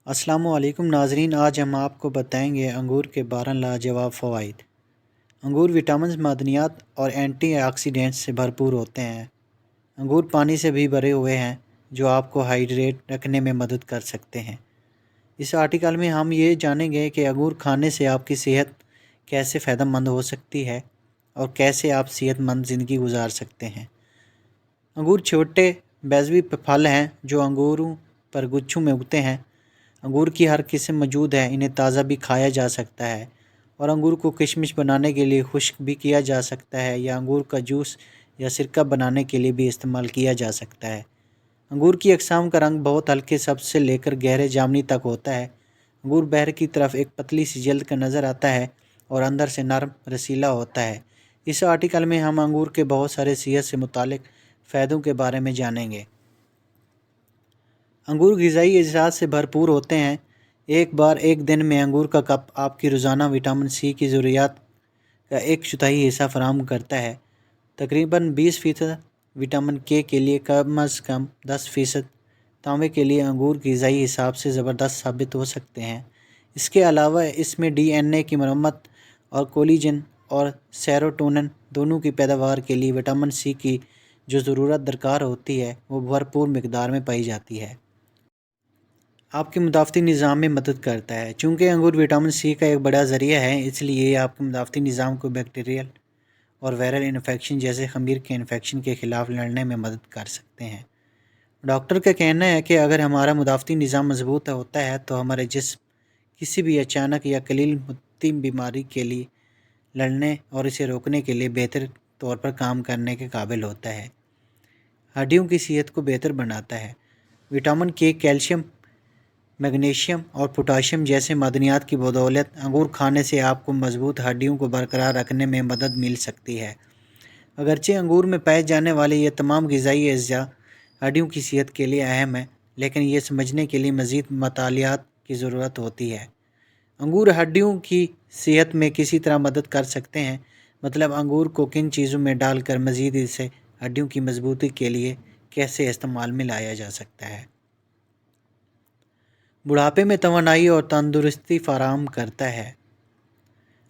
السلام علیکم ناظرین، آج ہم آپ کو بتائیں گے انگور کے 12 لاجواب فوائد۔ انگور وٹامنز، معدنیات اور اینٹی آکسیڈنٹس سے بھرپور ہوتے ہیں۔ انگور پانی سے بھی بھرے ہوئے ہیں جو آپ کو ہائیڈریٹ رکھنے میں مدد کر سکتے ہیں۔ اس آرٹیکل میں ہم یہ جانیں گے کہ انگور کھانے سے آپ کی صحت کیسے فائدہ مند ہو سکتی ہے اور کیسے آپ صحت مند زندگی گزار سکتے ہیں۔ انگور چھوٹے بیضوی پھل ہیں جو انگوروں پر گچھوں میں اگتے ہیں۔ انگور کی ہر قسم موجود ہے، انہیں تازہ بھی کھایا جا سکتا ہے اور انگور کو کشمش بنانے کے لیے خشک بھی کیا جا سکتا ہے یا انگور کا جوس یا سرکہ بنانے کے لیے بھی استعمال کیا جا سکتا ہے۔ انگور کی اقسام کا رنگ بہت ہلکے سبز سے لے کر گہرے جامنی تک ہوتا ہے۔ انگور باہر کی طرف ایک پتلی سی جلد کا نظر آتا ہے اور اندر سے نرم رسیلا ہوتا ہے۔ اس آرٹیکل میں ہم انگور کے بہت سارے صحت سے متعلق فائدوں کے بارے میں جانیں گے۔ انگور غذائی اجزاء سے بھرپور ہوتے ہیں۔ ایک دن میں انگور کا کپ آپ کی روزانہ وٹامن سی کی ضروریات کا 1/4 حصہ فراہم کرتا ہے۔ تقریباً 20% وٹامن کے لیے کم از کم 10% تانبے کے لیے انگور غذائی حساب سے زبردست ثابت ہو سکتے ہیں۔ اس کے علاوہ اس میں DNA کی مرمت اور کولیجن اور سیروٹونن دونوں کی پیداوار کے لیے وٹامن سی کی جو ضرورت درکار ہوتی ہے وہ بھرپور مقدار میں پائی جاتی ہے۔ آپ کے مدافعتی نظام میں مدد کرتا ہے۔ چونکہ انگور وٹامن سی کا ایک بڑا ذریعہ ہے، اس لیے یہ آپ کے مدافعتی نظام کو بیکٹیریل اور وائرل انفیکشن جیسے خمیر کے انفیکشن کے خلاف لڑنے میں مدد کر سکتے ہیں۔ ڈاکٹر کا کہنا ہے کہ اگر ہمارا مدافعتی نظام مضبوط ہوتا ہے تو ہمارے جسم کسی بھی اچانک یا قلیل مدتی بیماری کے لیے لڑنے اور اسے روکنے کے لیے بہتر طور پر کام کرنے کے قابل ہوتا ہے۔ ہڈیوں کی صحت کو بہتر بناتا ہے۔ وٹامن کے، کیلشیم، میگنیشیم اور پوٹاشیم جیسے معدنیات کی بدولت انگور کھانے سے آپ کو مضبوط ہڈیوں کو برقرار رکھنے میں مدد مل سکتی ہے۔ اگرچہ انگور میں پائے جانے والے یہ تمام غذائی اجزاء ہڈیوں کی صحت کے لیے اہم ہیں، لیکن یہ سمجھنے کے لیے مزید مطالعات کی ضرورت ہوتی ہے۔ انگور ہڈیوں کی صحت میں کسی طرح مدد کر سکتے ہیں، مطلب انگور کو کن چیزوں میں ڈال کر مزید اسے ہڈیوں کی مضبوطی کے لیے کیسے استعمال میں لایا جا سکتا ہے۔ بڑھاپے میں توانائی اور تندرستی فراہم کرتا ہے۔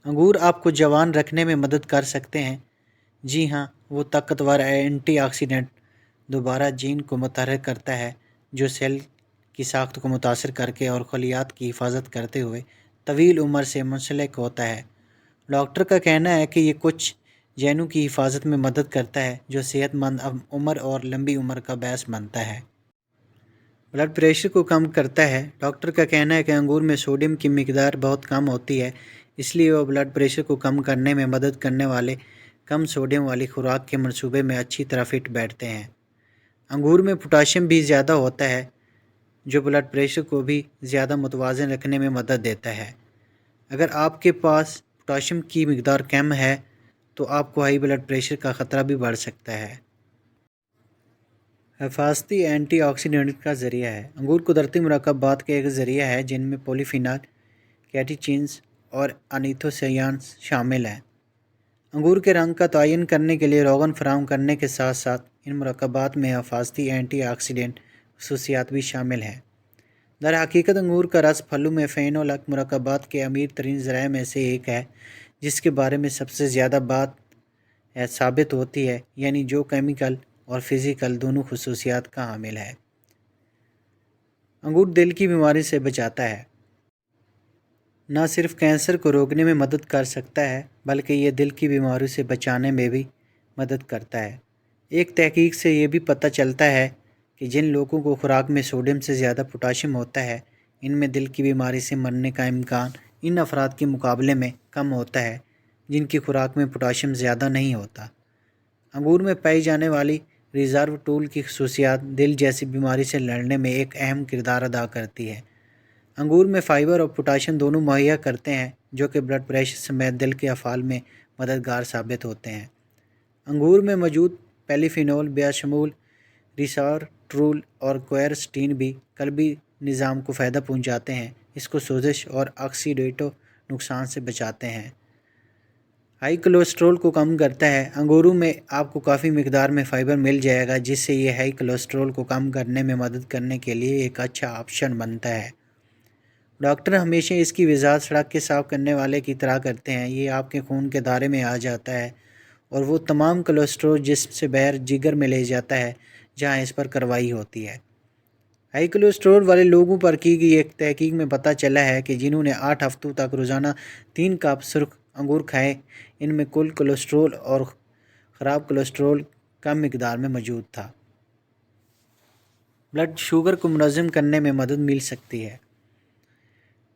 انگور آپ کو جوان رکھنے میں مدد کر سکتے ہیں۔ جی ہاں، وہ طاقتور اینٹی آکسیڈنٹ دوبارہ جین کو متحرک کرتا ہے جو سیل کی ساخت کو متاثر کر کے اور خلیات کی حفاظت کرتے ہوئے طویل عمر سے منسلک ہوتا ہے۔ ڈاکٹر کا کہنا ہے کہ یہ کچھ جینوں کی حفاظت میں مدد کرتا ہے جو صحت مند عمر اور لمبی عمر کا باعث بنتا ہے۔ بلڈ پریشر کو کم کرتا ہے۔ ڈاکٹر کا کہنا ہے کہ انگور میں سوڈیم کی مقدار بہت کم ہوتی ہے، اس لیے وہ بلڈ پریشر کو کم کرنے میں مدد کرنے والے کم سوڈیم والی خوراک کے منصوبے میں اچھی طرح فٹ بیٹھتے ہیں۔ انگور میں پوٹاشیم بھی زیادہ ہوتا ہے جو بلڈ پریشر کو بھی زیادہ متوازن رکھنے میں مدد دیتا ہے۔ اگر آپ کے پاس پوٹاشیم کی مقدار کم ہے تو آپ کو ہائی بلڈ پریشر کا خطرہ بھی بڑھ سکتا ہے۔ حفاظتی اینٹی آکسیڈنٹ کا ذریعہ ہے۔ انگور قدرتی مرکبات کا ایک ذریعہ ہے جن میں پولی فینال، کیٹیچینز اور انتھوسیانز شامل ہیں۔ انگور کے رنگ کا تعین کرنے کے لیے روغن فراہم کرنے کے ساتھ ساتھ ان مرکبات میں حفاظتی اینٹی آکسیڈنٹ خصوصیات بھی شامل ہیں۔ در حقیقت انگور کا رس پھلوں میں فینولک مرکبات کے امیر ترین ذرائع میں سے ایک ہے جس کے بارے میں سب سے زیادہ بات ثابت ہوتی ہے، یعنی جو کیمیکل اور فزیکل دونوں خصوصیات کا حامل ہے۔ انگور دل کی بیماری سے بچاتا ہے۔ نہ صرف کینسر کو روکنے میں مدد کر سکتا ہے بلکہ یہ دل کی بیماریوں سے بچانے میں بھی مدد کرتا ہے۔ ایک تحقیق سے یہ بھی پتہ چلتا ہے کہ جن لوگوں کو خوراک میں سوڈیم سے زیادہ پوٹاشیم ہوتا ہے ان میں دل کی بیماری سے مرنے کا امکان ان افراد کے مقابلے میں کم ہوتا ہے جن کی خوراک میں پوٹاشیم زیادہ نہیں ہوتا۔ انگور میں پائی جانے والی ریزرو ٹول کی خصوصیات دل جیسی بیماری سے لڑنے میں ایک اہم کردار ادا کرتی ہے۔ انگور میں فائبر اور پوٹاشیم دونوں مہیا کرتے ہیں جو کہ بلڈ پریشر سمیت دل کے افعال میں مددگار ثابت ہوتے ہیں۔ انگور میں موجود پیلیفینول بشمول ریسوارٹرول اور کوئرسٹین بھی قلبی نظام کو فائدہ پہنچاتے ہیں، اس کو سوزش اور آکسیڈیٹو نقصان سے بچاتے ہیں۔ ہائی کولیسٹرول کو کم کرتا ہے۔ انگوروں میں آپ کو کافی مقدار میں فائبر مل جائے گا جس سے یہ ہائی کولیسٹرول کو کم کرنے میں مدد کرنے کے لیے ایک اچھا آپشن بنتا ہے۔ ڈاکٹر ہمیشہ اس کی وضاحت سڑک کے صاف کرنے والے کی طرح کرتے ہیں۔ یہ آپ کے خون کے دائرے میں آ جاتا ہے اور وہ تمام کولیسٹرول جسم سے باہر جگر میں لے جاتا ہے جہاں اس پر کارروائی ہوتی ہے۔ ہائی کولیسٹرول والے لوگوں پر کی گئی ایک تحقیق میں پتہ چلا ہے کہ جنہوں نے 8 ہفتوں تک روزانہ 3 کپ سرخ انگور کھائے، ان میں کل کولیسٹرول اور خراب کولیسٹرول کم مقدار میں موجود تھا۔ بلڈ شوگر کو منظم کرنے میں مدد مل سکتی ہے۔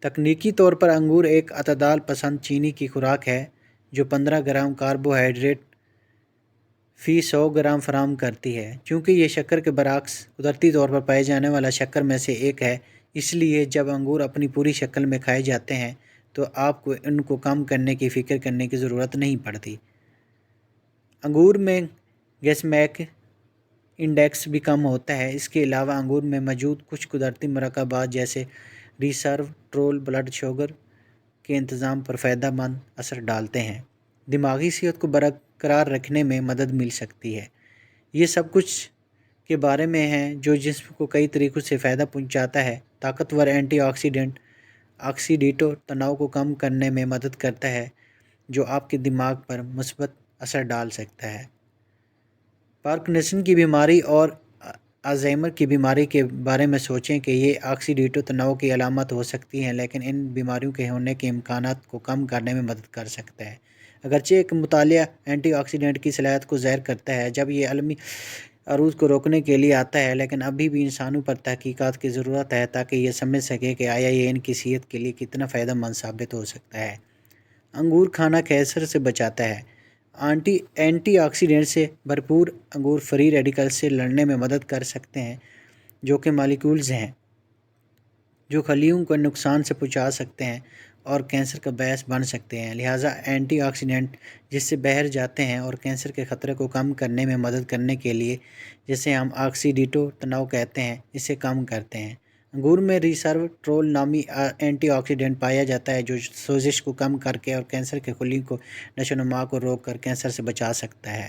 تکنیکی طور پر انگور ایک اعتدال پسند چینی کی خوراک ہے جو 15 گرام کاربوہائیڈریٹ فی 100 گرام فراہم کرتی ہے۔ چونکہ یہ شکر کے برعکس قدرتی طور پر پائے جانے والا شکر میں سے ایک ہے، اس لیے جب انگور اپنی پوری شکل میں کھائے جاتے ہیں تو آپ کو ان کو کم کرنے کی فکر کرنے کی ضرورت نہیں پڑتی۔ انگور میں گلیسیمک انڈیکس بھی کم ہوتا ہے۔ اس کے علاوہ انگور میں موجود کچھ قدرتی مرکبات جیسے ریسویٹرول بلڈ شوگر کے انتظام پر فائدہ مند اثر ڈالتے ہیں۔ دماغی صحت کو برقرار رکھنے میں مدد مل سکتی ہے۔ یہ سب کچھ کے بارے میں ہے جو جسم کو کئی طریقوں سے فائدہ پہنچاتا ہے۔ طاقتور اینٹی آکسیڈنٹ آکسیڈیٹو تناؤ کو کم کرنے میں مدد کرتا ہے جو آپ کے دماغ پر مثبت اثر ڈال سکتا ہے۔ پارکنسن کی بیماری اور الزائمر کی بیماری کے بارے میں سوچیں کہ یہ آکسیڈیٹو تناؤ کی علامت ہو سکتی ہیں، لیکن ان بیماریوں کے ہونے کے امکانات کو کم کرنے میں مدد کر سکتا ہے۔ اگرچہ ایک مطالعہ اینٹی آکسیڈنٹ کی صلاحیت کو ظاہر کرتا ہے جب یہ عالمی عروج کو روکنے کے لیے آتا ہے، لیکن ابھی بھی انسانوں پر تحقیقات کی ضرورت ہے تاکہ یہ سمجھ سکے کہ آیا یہ ان کی صحت کے لیے کتنا فائدہ مند ثابت ہو سکتا ہے۔ انگور کھانا کینسر سے بچاتا ہے۔ اینٹی آکسیڈنٹ سے بھرپور انگور فری ریڈیکل سے لڑنے میں مدد کر سکتے ہیں جو کہ مالیکیولز ہیں جو خلیوں کو نقصان سے پہنچا سکتے ہیں اور کینسر کا باعث بن سکتے ہیں۔ لہٰذا اینٹی آکسیڈنٹ جس سے باہر جاتے ہیں اور کینسر کے خطرے کو کم کرنے میں مدد کرنے کے لیے، جسے ہم آکسیڈیٹو تناؤ کہتے ہیں، اسے کم کرتے ہیں۔ انگور میں ریسویٹرول نامی اینٹی آکسیڈنٹ پایا جاتا ہے جو سوزش کو کم کر کے اور کینسر کے خلیوں کو نشو و نما کو روک کر کینسر سے بچا سکتا ہے۔